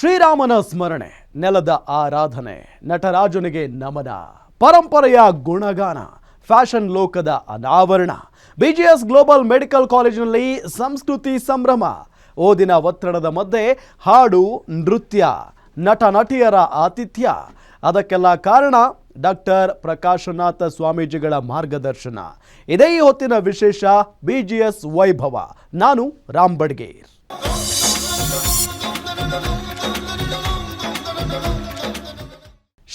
ಶ್ರೀರಾಮನ ಸ್ಮರಣೆ, ನೆಲದ ಆರಾಧನೆ, ನಟರಾಜನಿಗೆ ನಮನ, ಪರಂಪರೆಯ ಗುಣಗಾನ, ಫ್ಯಾಷನ್ ಲೋಕದ ಅನಾವರಣ. ಬಿಜಿಎಸ್ ಗ್ಲೋಬಲ್ ಮೆಡಿಕಲ್ ಕಾಲೇಜಿನಲ್ಲಿ ಸಂಸ್ಕೃತಿ ಸಂಭ್ರಮ. ಓದಿನ ಒತ್ತಡದ ಮಧ್ಯೆ ಹಾಡು, ನೃತ್ಯ, ನಟ ನಟಿಯರ ಆತಿಥ್ಯ. ಅದಕ್ಕೆಲ್ಲ ಕಾರಣ ಡಾಕ್ಟರ್ ಪ್ರಕಾಶನಾಥ ಸ್ವಾಮೀಜಿಗಳ ಮಾರ್ಗದರ್ಶನ. ಇದೇ ಈ ಹೊತ್ತಿನ ವಿಶೇಷ ಬಿಜಿಎಸ್ ವೈಭವ. ನಾನು ರಾಮ್ ಬಡ್ಗೇರ್.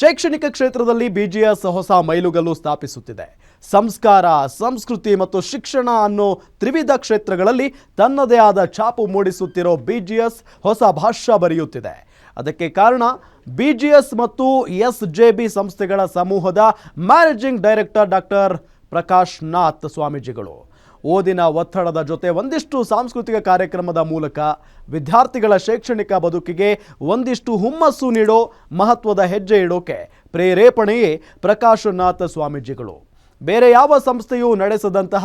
ಶೈಕ್ಷಣಿಕ ಕ್ಷೇತ್ರದಲ್ಲಿ ಬಿಜಿಎಸ್ ಹೊಸ ಮೈಲುಗಲ್ಲು ಸ್ಥಾಪಿಸುತ್ತಿದೆ. ಸಂಸ್ಕಾರ, ಸಂಸ್ಕೃತಿ ಮತ್ತು ಶಿಕ್ಷಣ ಅನ್ನೋ ತ್ರಿವಿಧ ಕ್ಷೇತ್ರಗಳಲ್ಲಿ ತನ್ನದೇ ಆದ ಛಾಪು ಮೂಡಿಸುತ್ತಿರೋ ಬಿಜಿಎಸ್ ಹೊಸ ಭಾಷ್ಯ ಬರೆಯುತ್ತಿದೆ. ಅದಕ್ಕೆ ಕಾರಣ ಬಿಜಿಎಸ್ ಮತ್ತು ಎಸ್ಜೆಬಿ ಸಂಸ್ಥೆಗಳ ಸಮೂಹದ ಮ್ಯಾನೇಜಿಂಗ್ ಡೈರೆಕ್ಟರ್ ಡಾಕ್ಟರ್ ಪ್ರಕಾಶನಾಥ್ ಸ್ವಾಮೀಜಿಗಳು. ಓದಿನ ಒತ್ತಡದ ಜೊತೆ ಒಂದಿಷ್ಟು ಸಾಂಸ್ಕೃತಿಕ ಕಾರ್ಯಕ್ರಮದ ಮೂಲಕ ವಿದ್ಯಾರ್ಥಿಗಳ ಶೈಕ್ಷಣಿಕ ಬದುಕಿಗೆ ಒಂದಿಷ್ಟು ಹುಮ್ಮಸ್ಸು ನೀಡೋ ಮಹತ್ವದ ಹೆಜ್ಜೆ ಇಡೋಕೆ ಪ್ರೇರೇಪಣೆಯೇ ಪ್ರಕಾಶನಾಥ ಸ್ವಾಮೀಜಿಗಳು. ಬೇರೆ ಯಾವ ಸಂಸ್ಥೆಯೂ ನಡೆಸದಂತಹ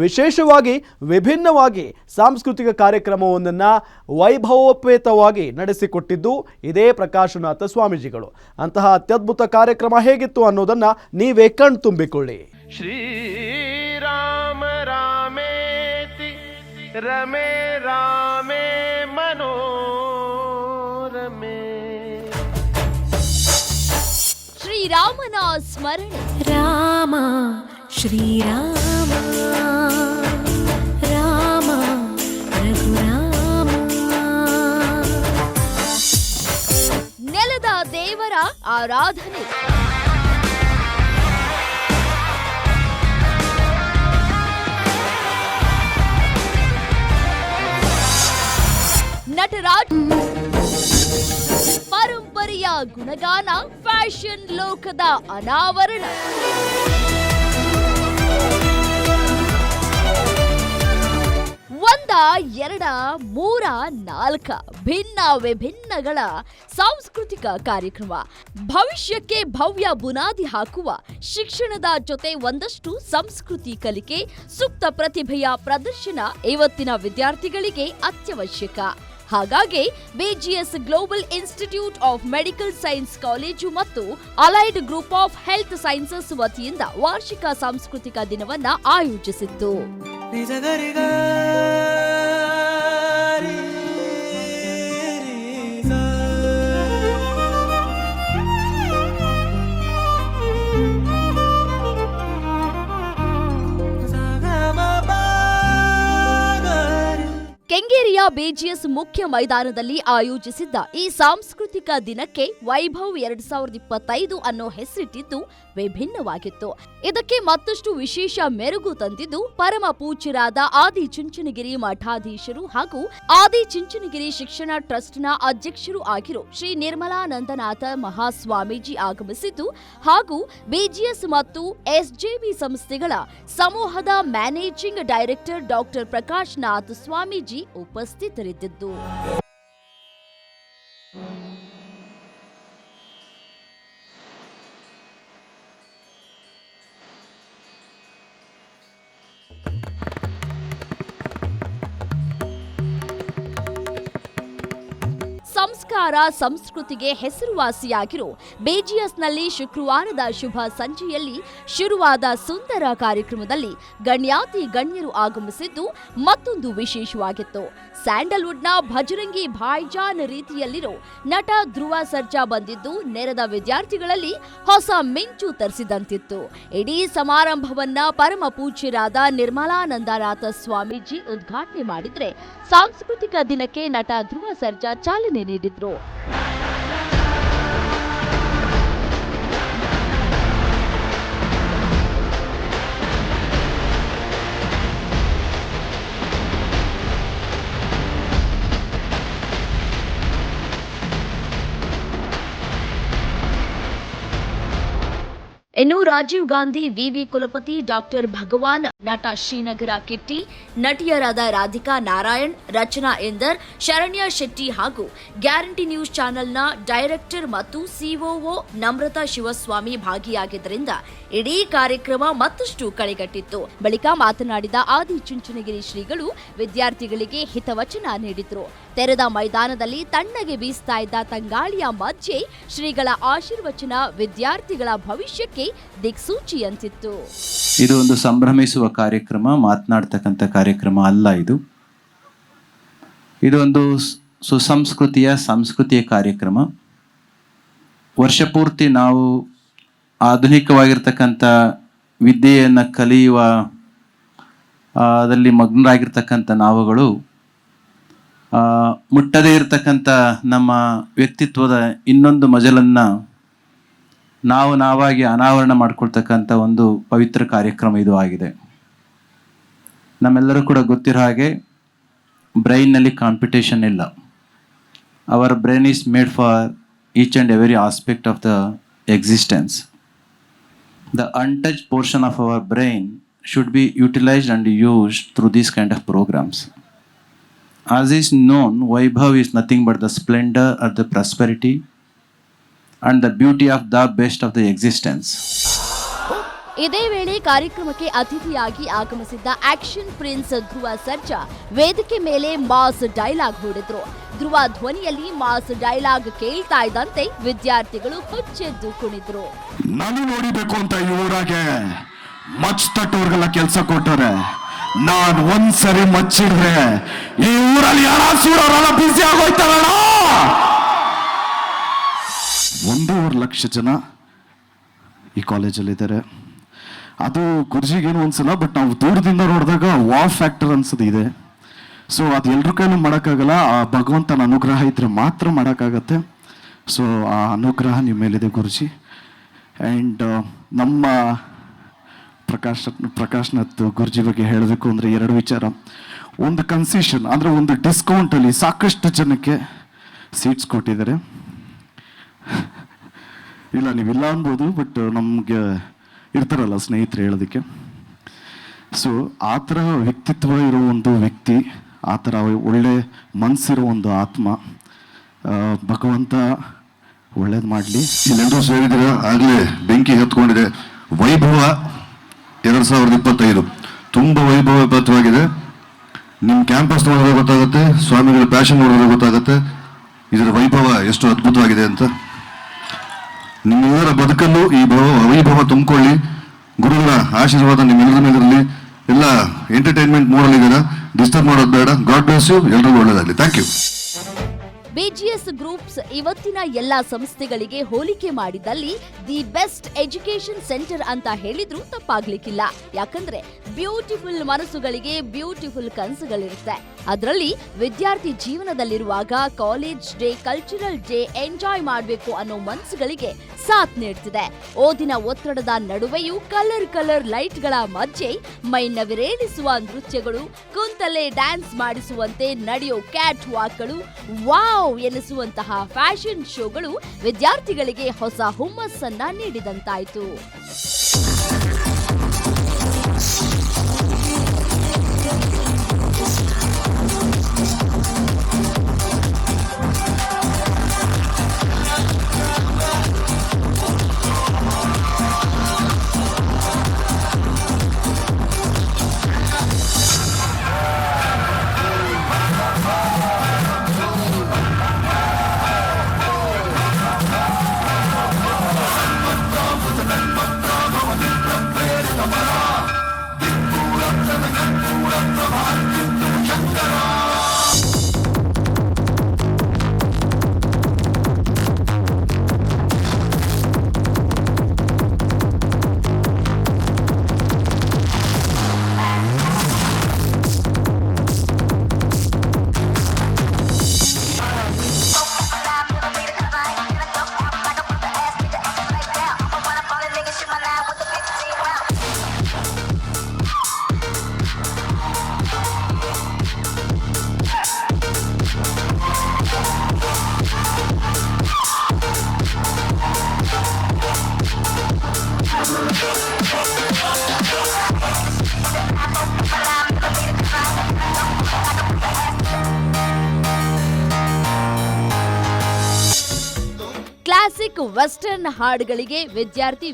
ವಿಶೇಷವಾಗಿ ವಿಭಿನ್ನವಾಗಿ ಸಾಂಸ್ಕೃತಿಕ ಕಾರ್ಯಕ್ರಮವೊಂದನ್ನು ವೈಭವೋಪೇತವಾಗಿ ನಡೆಸಿಕೊಟ್ಟಿದ್ದು ಇದೇ ಪ್ರಕಾಶನಾಥ ಸ್ವಾಮೀಜಿಗಳು. ಅಂತಹ ಅತ್ಯದ್ಭುತ ಕಾರ್ಯಕ್ರಮ ಹೇಗಿತ್ತು ಅನ್ನೋದನ್ನು ನೀವೇ ಕಣ್ತುಂಬಿಕೊಳ್ಳಿ. ಶ್ರೀರಾಮ ರಾಮೇತಿ ರಮೇ ರಾಮೇ ಮನೋರಮೇ. ಶ್ರೀರಾಮನ ಸ್ಮರಣೆ. ರಾಮ ಶ್ರೀರಾಮ ರಾಮ ರಘುರಾಮ. ನೆಲದ ದೇವರ ಆರಾಧನೆ. ನಟರಾಜ್ ಪರಂಪರೆಯ ಗುಣಗಾನ, ಫ್ಯಾಷನ್ ಲೋಕದ ಅನಾವರಣ. ಒಂದ ಎರಡ ಮೂರ ನಾಲ್ಕ ಭಿನ್ನ ವಿಭಿನ್ನಗಳ ಸಾಂಸ್ಕೃತಿಕ ಕಾರ್ಯಕ್ರಮ. ಭವಿಷ್ಯಕ್ಕೆ ಭವ್ಯ ಬುನಾದಿ ಹಾಕುವ ಶಿಕ್ಷಣದ ಜೊತೆ ಒಂದಷ್ಟು ಸಂಸ್ಕೃತಿ ಕಲಿಕೆ, ಸೂಕ್ತ ಪ್ರತಿಭೆಯ ಪ್ರದರ್ಶನ ಇವತ್ತಿನ ವಿದ್ಯಾರ್ಥಿಗಳಿಗೆ ಅತ್ಯವಶ್ಯಕ. ಹಾಗಾಗಿ BGS global institute of medical science college ಮತ್ತು allied group of health sciences ವತಿಯಿಂದ ವಾರ್ಷಿಕ ಸಾಂಸ್ಕೃತಿಕ ದಿನವನ್ನ ಆಯೋಜಿಸಿತ್ತು. ಕೆಂಗೇರಿಯ ಬಿಜಿಎಸ್ ಮುಖ್ಯ ಮೈದಾನದಲ್ಲಿ ಆಯೋಜಿಸಿದ್ದ ಈ ಸಾಂಸ್ಕೃತಿಕ ದಿನಕ್ಕೆ ವೈಭವ್ 2025 ಅನ್ನೋ ಹೆಸರಿಟ್ಟಿದ್ದು ವಿಭಿನ್ನವಾಗಿತ್ತು. ಇದಕ್ಕೆ ಮತ್ತಷ್ಟು ವಿಶೇಷ ಮೆರುಗು ತಂದಿದ್ದು ಪರಮ ಪೂಜ್ಯರಾದ ಆದಿಚುಂಚನಗಿರಿ ಮಠಾಧೀಶರು ಹಾಗೂ ಆದಿಚುಂಚನಗಿರಿ ಶಿಕ್ಷಣ ಟ್ರಸ್ಟ್ನ ಅಧ್ಯಕ್ಷರು ಆಗಿರೋ ಶ್ರೀ ನಿರ್ಮಲಾನಂದನಾಥ ಮಹಾಸ್ವಾಮೀಜಿ ಆಗಮಿಸಿದ್ದು ಹಾಗೂ ಬಿಜಿಎಸ್ ಮತ್ತು ಎಸ್ಜೆಬಿ ಸಂಸ್ಥೆಗಳ ಸಮೂಹದ ಮ್ಯಾನೇಜಿಂಗ್ ಡೈರೆಕ್ಟರ್ ಡಾಕ್ಟರ್ ಪ್ರಕಾಶನಾಥ್ ಸ್ವಾಮೀಜಿ ಉಪಸ್ಥಿತರಿದ್ದಿದ್ದು. ಸಂಸ್ಕಾರ, ಸಂಸ್ಕೃತಿಗೆ ಹೆಸರುವಾಸಿಯಾಗಿರೋ ಬಿಜಿಎಸ್ನಲ್ಲಿ ಶುಕ್ರವಾರದ ಶುಭ ಸಂಜೆಯಲ್ಲಿ ಶುರುವಾದ ಸುಂದರ ಕಾರ್ಯಕ್ರಮದಲ್ಲಿ ಗಣ್ಯಾತಿ ಗಣ್ಯರು ಆಗಮಿಸಿದ್ದು ಮತ್ತೊಂದು ವಿಶೇಷವಾಗಿತ್ತು. ಸ್ಯಾಂಡಲ್ವುಡ್ನ ಭಜರಂಗಿ ಭಾಯ್ಜಾನ್ ರೀತಿಯಲ್ಲಿರೋ ನಟ ಧ್ರುವ ಸರ್ಜಾ ಬಂದಿದ್ದು ನೆರೆದ ವಿದ್ಯಾರ್ಥಿಗಳಲ್ಲಿ ಹೊಸ ಮಿಂಚು ತರಿಸಿದಂತಿತ್ತು. ಇಡೀ ಸಮಾರಂಭವನ್ನ ಪರಮ ಪೂಜ್ಯರಾದ ನಿರ್ಮಲಾನಂದನಾಥ ಸ್ವಾಮೀಜಿ ಉದ್ಘಾಟನೆ ಮಾಡಿದ್ರೆ ಸಾಂಸ್ಕೃತಿಕ ದಿನಕ್ಕೆ ನಟ ಧ್ರುವ ಸರ್ಜಾ ಚಾಲನೆ ನೀಡಿದ್ರು. ಇನ್ನು ರಾಜೀವ್ ಗಾಂಧಿ, ವಿವಿ ಕುಲಪತಿ ಡಾಕ್ಟರ್ ಭಗವಾನ್, ನಟ ಶ್ರೀನಗರ ಕಿಟ್ಟಿ, ನಟಿಯರಾದ ರಾಧಿಕಾ ನಾರಾಯಣ್, ರಚನಾ ಇಂದರ್, ಶರಣ್ಯ ಶೆಟ್ಟಿ ಹಾಗೂ ಗ್ಯಾರಂಟಿ ನ್ಯೂಸ್ ಚಾನೆಲ್ನ ಡೈರೆಕ್ಟರ್ ಮತ್ತು ಸಿಒಒ ನಮ್ರತಾ ಶಿವಸ್ವಾಮಿ ಭಾಗಿಯಾಗಿದ್ದರಿಂದ ಇಡೀ ಕಾರ್ಯಕ್ರಮ ಮತ್ತಷ್ಟು ಕಳೆಗಟ್ಟಿತ್ತು. ಬಳಿಕ ಮಾತನಾಡಿದ ಆದಿಚುಂಚನಗಿರಿ ಶ್ರೀಗಳು ವಿದ್ಯಾರ್ಥಿಗಳಿಗೆ ಹಿತವಚನ ನೀಡಿದ್ರು. ತೆರೆದ ಮೈದಾನದಲ್ಲಿ ತಣ್ಣಗೆ ಬೀಸ್ತಾ ಇದ್ದ ತಂಗಾಳಿಯ ಮಧ್ಯೆ ಶ್ರೀಗಳ ಆಶೀರ್ವಚನ ವಿದ್ಯಾರ್ಥಿಗಳ ಭವಿಷ್ಯಕ್ಕೆ ದಿಕ್ಸೂಚಿಯಂತಿತ್ತು. ಇದು ಒಂದು ಸಂಭ್ರಮಿಸುವ ಕಾರ್ಯಕ್ರಮ, ಮಾತನಾಡ್ತಕ್ಕಂಥ ಕಾರ್ಯಕ್ರಮ ಅಲ್ಲ. ಇದು ಒಂದು ಸಂಸ್ಕೃತಿಯ ಕಾರ್ಯಕ್ರಮ. ವರ್ಷಪೂರ್ತಿ ನಾವು ಆಧುನಿಕವಾಗಿರ್ತಕ್ಕಂಥ ವಿದ್ಯೆಯನ್ನು ಕಲಿಯುವ ಅದರಲ್ಲಿ ಮಗ್ನರಾಗಿರ್ತಕ್ಕಂಥ ನಾವುಗಳು ಮುಟ್ಟದೇ ಇರತಕ್ಕಂಥ ನಮ್ಮ ವ್ಯಕ್ತಿತ್ವದ ಇನ್ನೊಂದು ಮಜಲನ್ನು ನಾವಾಗಿ ಅನಾವರಣ ಮಾಡ್ಕೊಳ್ತಕ್ಕಂಥ ಒಂದು ಪವಿತ್ರ ಕಾರ್ಯಕ್ರಮ ಇದು ಆಗಿದೆ. ನಮ್ಮೆಲ್ಲರೂ ಕೂಡ ಗೊತ್ತಿರೋ ಹಾಗೆ ಬ್ರೈನ್ನಲ್ಲಿ ಕಾಂಪಿಟೇಷನ್ ಇಲ್ಲ. Hour brain is made for each and every aspect of the existence. The untouched portion of our brain should be utilized and used through these kind of programs. As is known, Vaibhav is nothing but the splendor or the prosperity and the beauty of the best of the existence. ಇದೇ ವೇಳೆ ಕಾರ್ಯಕ್ರಮಕ್ಕೆ ಅತಿಥಿಯಾಗಿ ಆಗಮಿಸಿದ್ದ action prince Dhruva Sarja ವೇದಿಕೆ ಮೇಲೆ mass dialogue ಹೂಡಿದ್ರು. ಧ್ರುವ ಧ್ವನಿಯಲ್ಲಿ mass dialogue ಕೇಳ್ತಾ ಇದ್ದಂತೆ ವಿದ್ಯಾರ್ಥಿಗಳು ಹುಚ್ಚೆದ್ದು ಕುಣಿದ್ರು. ನಾನು ನೋಡಿಬೇಕು ಅಂತ ಈ ಊರಾಗೆ ಮಚ್ ತಟ್ಟೋರ್ಗೆಲ್ಲ ಕೆಲಸ ಕೊಟ್ಟರೆ, ನಾನು ಒಂದ್ಸರಿ ಮಚ್ಚಿಡ್ರೆ ಈ ಊರಲ್ಲಿ ಯಾರ ಸೂರವರೆಲ್ಲ ಬಿಸಿ ಆಗೋಯ್ತಾರಣ. 1.5 ಲಕ್ಷ ಜನ ಈ ಕಾಲೇಜಲ್ಲಿದ್ದಾರೆ. ಅದು ಗುರುಜಿಗೇನು ಅನ್ಸಲ್ಲ, ಬಟ್ ನಾವು ದೂರದಿಂದ ನೋಡಿದಾಗ ವಾವ್ ಫ್ಯಾಕ್ಟರ್ ಅನ್ಸೋದು ಇದೆ. ಸೊ ಅದು ಎಲ್ರ ಕೈಲೂ ಮಾಡೋಕ್ಕಾಗಲ್ಲ, ಆ ಭಗವಂತನ ಅನುಗ್ರಹ ಇದ್ರೆ ಮಾತ್ರ ಮಾಡೋಕ್ಕಾಗತ್ತೆ. ಸೊ ಆ ಅನುಗ್ರಹ ನಿಮ್ಮ ಮೇಲಿದೆ ಗುರುಜಿ. ಆ್ಯಂಡ್ ನಮ್ಮ ಪ್ರಕಾಶ್ನಾಥ್ ಗುರುಜಿ ಬಗ್ಗೆ ಹೇಳಬೇಕು ಅಂದರೆ 2 ವಿಚಾರ. ಒಂದು ಕನ್ಸೆಷನ್ ಅಂದರೆ ಒಂದು ಡಿಸ್ಕೌಂಟಲ್ಲಿ ಸಾಕಷ್ಟು ಜನಕ್ಕೆ ಸೀಟ್ಸ್ ಕೊಟ್ಟಿದ್ದಾರೆ. ಇಲ್ಲ ನೀವಿಲ್ಲ ಅನ್ಬೋದು, ಬಟ್ ನಮಗೆ ಇರ್ತಾರಲ್ಲ ಸ್ನೇಹಿತರು ಹೇಳೋದಕ್ಕೆ. ಸೊ ಆ ಥರ ವ್ಯಕ್ತಿತ್ವ ಇರೋ ಒಂದು ವ್ಯಕ್ತಿ, ಆ ಥರ ಒಳ್ಳೆ ಮನಸ್ಸಿರೋ ಒಂದು ಆತ್ಮ, ಭಗವಂತ ಒಳ್ಳೇದು ಮಾಡಲಿ. ಇಲ್ಲೆಲ್ಲರೂ ಸೇರಿದ್ದೀರ, ಆಗಲೇ ಬೆಂಕಿ ಹತ್ಕೊಂಡಿದೆ. ವೈಭವ 2025 ತುಂಬ ವೈಭವಯುತವಾಗಿದೆ. ನಿಮ್ಮ ಕ್ಯಾಂಪಸ್ ನೋಡಿದ್ರೆ ಗೊತ್ತಾಗುತ್ತೆ, ಸ್ವಾಮಿಗಳ ಪ್ಯಾಷನ್ ನೋಡಿದ್ರೆ ಗೊತ್ತಾಗುತ್ತೆ ಇದರ ವೈಭವ ಎಷ್ಟು ಅದ್ಭುತವಾಗಿದೆ ಅಂತ. ನಿಮ್ಮೆಲ್ಲರ ಬದುಕಲ್ಲೂ ಈ ವೈಭವ ತುಂಬಿಕೊಳ್ಳಿ. ಗುರುಗಳ ಆಶೀರ್ವಾದ ನಿಮ್ಮೆಲ್ಲರ ಮೇಲಿರಲಿ. ಎಲ್ಲ ಎಂಟರ್ಟೈನ್ಮೆಂಟ್ ಮೋಡಲ್ಲಿದ್ದೀರಾ, ಡಿಸ್ಟರ್ಬ್ ಮಾಡೋದು ಬೇಡ. God bless you. ಎಲ್ರಿಗೂ ಒಳ್ಳೆಯದಾಗಲಿ. Thank you. ಬಿಜಿಎಸ್ ಗ್ರೂಪ್ಸ್ ಇವತ್ತಿನ ಎಲ್ಲಾ ಸಂಸ್ಥೆಗಳಿಗೆ ಹೋಲಿಕೆ ಮಾಡಿದಲ್ಲಿ ದಿ ಬೆಸ್ಟ್ ಎಜುಕೇಶನ್ ಸೆಂಟರ್ ಅಂತ ಹೇಳಿದ್ರೂ ತಪ್ಪಾಗ್ಲಿಕ್ಕಿಲ್ಲ. ಯಾಕಂದ್ರೆ ಬ್ಯೂಟಿಫುಲ್ ಮನಸ್ಸುಗಳಿಗೆ ಬ್ಯೂಟಿಫುಲ್ ಕನಸುಗಳಿರುತ್ತೆ. ಅದರಲ್ಲಿ ವಿದ್ಯಾರ್ಥಿ ಜೀವನದಲ್ಲಿರುವಾಗ college day, cultural day enjoy ಮಾಡಬೇಕು ಅನ್ನೋ ಮನಸ್ಸುಗಳಿಗೆ ಸಾಥ್ ನೀಡ್ತಿದೆ. ಓದಿನ ಒತ್ತಡದ ನಡುವೆಯೂ ಕಲರ್ ಲೈಟ್ಗಳ ಮಧ್ಯೆ ಮೈ ನವಿರೇಳಿಸುವ ನೃತ್ಯಗಳು, ಕುಂತಲ್ಲೇ ಡ್ಯಾನ್ಸ್ ಮಾಡಿಸುವಂತೆ ನಡೆಯೋ ಕ್ಯಾಟ್ ವಾಕ್ಗಳು, ವಾವ್ ಎನಿಸುವಂತಹ ಫ್ಯಾಷನ್ ಶೋಗಳು ವಿದ್ಯಾರ್ಥಿಗಳಿಗೆ ಹೊಸ ಹುಮ್ಮಸ್ಸನ್ನ ನೀಡಿದಂತಾಯಿತು. ಕ್ಲಾಸಿಕ್ ವೆಸ್ಟರ್ನ್ ಹಾಡುಗಳಿಗೆ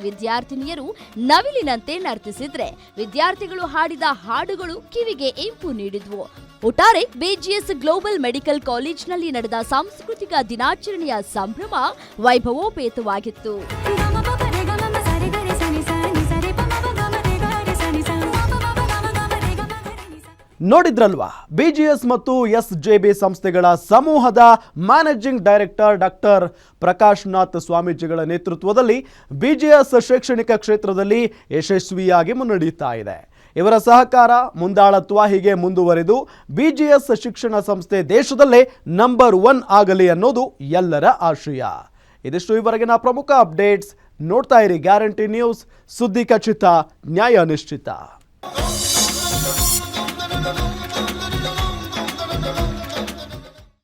ವಿದ್ಯಾರ್ಥಿನಿಯರು ನವಿಲಿನಂತೆ ನರ್ತಿಸಿದ್ರೆ ವಿದ್ಯಾರ್ಥಿಗಳು ಹಾಡಿದ ಹಾಡುಗಳು ಕಿವಿಗೆ ಇಂಪು ನೀಡಿದ್ವು. ಒಟ್ಟಾರೆ ಬಿಜಿಎಸ್ ಗ್ಲೋಬಲ್ ಮೆಡಿಕಲ್ ಕಾಲೇಜಿನಲ್ಲಿ ನಡೆದ ಸಾಂಸ್ಕೃತಿಕ ದಿನಾಚರಣೆಯ ಸಂಭ್ರಮ ವೈಭವೋಪೇತವಾಗಿತ್ತು. ನೋಡಿದ್ರಲ್ವಾ, ಬಿಜಿಎಸ್ ಮತ್ತು ಎಸ್ಜೆಬಿ ಸಂಸ್ಥೆಗಳ ಸಮೂಹದ managing director doctor Prakash Nath ಸ್ವಾಮೀಜಿಗಳ ನೇತೃತ್ವದಲ್ಲಿ ಬಿಜಿಎಸ್ ಶೈಕ್ಷಣಿಕ ಕ್ಷೇತ್ರದಲ್ಲಿ ಯಶಸ್ವಿಯಾಗಿ ಮುನ್ನಡೆಯುತ್ತಾ ಇದೆ. ಇವರ ಸಹಕಾರ, ಮುಂದಾಳತ್ವ ಹೀಗೆ ಮುಂದುವರೆದು ಬಿಜಿಎಸ್ ಶಿಕ್ಷಣ ಸಂಸ್ಥೆ ದೇಶದಲ್ಲೇ ನಂಬರ್ 1 ಆಗಲಿ ಅನ್ನೋದು ಎಲ್ಲರ ಆಶಯ. ಇದಿಷ್ಟು ಇವರೆಗಿನ ಪ್ರಮುಖ ಅಪ್ಡೇಟ್ಸ್. ನೋಡ್ತಾ ಇರಿ ಗ್ಯಾರಂಟಿ ನ್ಯೂಸ್, ಸುದ್ದಿ ಖಚಿತ, ನ್ಯಾಯ ನಿಶ್ಚಿತ.